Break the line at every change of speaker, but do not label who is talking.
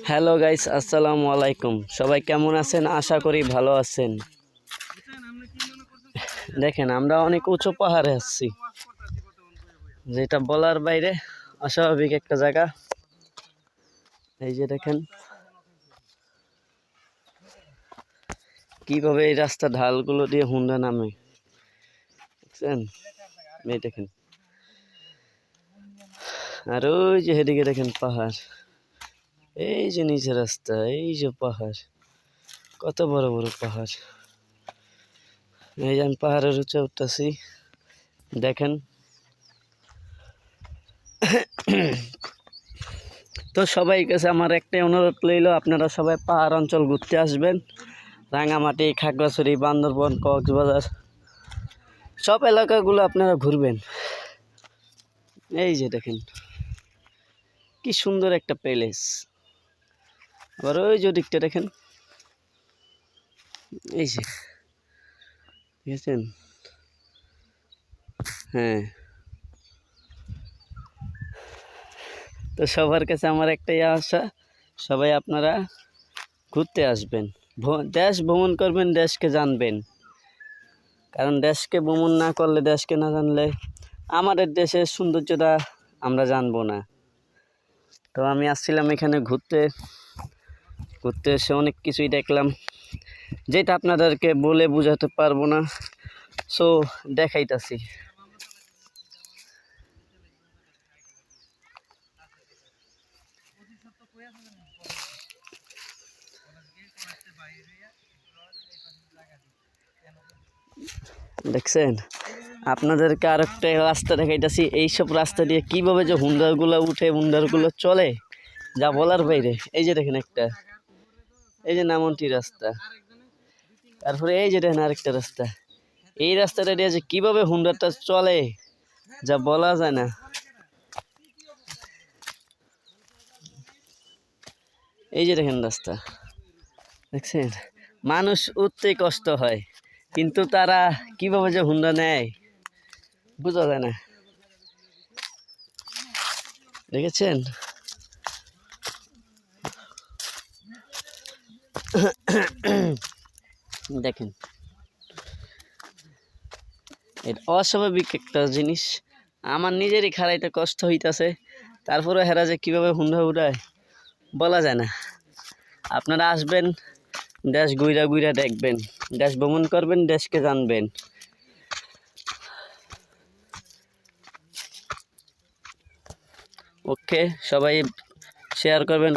Hello guys, আসসালামু আলাইকুম। সবাই কেমন আছেন? আশা করি ভালো আছেন। দেখেন, আমরা অনেক উঁচু পাহাড়ে আসছি, যেটা বলার বাইরে অস্বাভাবিক একটা জায়গা। এই যে দেখেন কিভাবে এই রাস্তা ঢালগুলো দিয়ে হুন্ডা নামে, দেখছেন? এই দেখেন, আর ওই যে এদিকে দেখেন পাহাড়, এই যে নিচে রাস্তা, এই যে পাহাড়, কত বড় বড় পাহাড়। এই যে আমি পাহাড়ের উঁচে উঠতেছি, দেখেন। তো সবাই কাছে আমার একটাই অনুরোধ রইল, আপনারা সবাই পাহাড় অঞ্চল ঘুরতে আসবেন। রাঙামাটি, খাগড়াছড়ি, বান্দরবন, কক্সবাজার সব এলাকাগুলো আপনারা ঘুরবেন। এই যে দেখেন কি সুন্দর একটা প্লেস। আবার ওই যে দিকটা দেখেন, এই যে দেখেছেন? হ্যাঁ, তো সবার কাছে আমার একটাই আশা, সবাই আপনারা ঘুরতে আসবেন, দেশ ভ্রমণ করবেন, দেশকে জানবেন। কারণ দেশকে ভ্রমণ না করলে, দেশকে না জানলে আমাদের দেশের সৌন্দর্যটা আমরা জানবো না। তো আমি আসছিলাম এখানে ঘুরতে এসে অনেক কিছুই দেখলাম, যেটা আপনাদেরকে বলে বোঝাতে পারবো না, সো দেখাইতাছি। দেখছেন, আপনাদেরকে আরেকটা রাস্তা দেখাইতেছি। এইসব রাস্তা দিয়ে কিভাবে যে হুন্ডারগুলো উঠে, হুন্ডারগুলো চলে, যা বলার বাইরে। এই যে দেখেন একটা, এই যে নামন্টি রাস্তা, তারপরে এই যে দেখেন আরেকটা রাস্তা। এই রাস্তাটা দিয়ে যে কিভাবে হুন্ডারটা চলে, যা বলা যায় না। এই যে দেখেন রাস্তা, দেখছেন? মানুষ উঠতে কষ্ট হয়, কিন্তু তারা কিভাবে যে হুন্ডা নেয় বোঝা যায় না। দেখেছেন? দেখেন, এটা অস্বাভাবিক একটা জিনিস। আমার নিজেরই খাড়াইতে কষ্ট হইতাছে, তারপরে হেরা যে কীভাবে হুন্ডা উড়ায় বলা যায় না। আপনারা আসবেন, দেশ ঘুইরা ঘুইরা দেখবেন, দেশ ভ্রমণ করবেন, দেশকে জানবেন। ওকে, সবাই শেয়ার করবেন।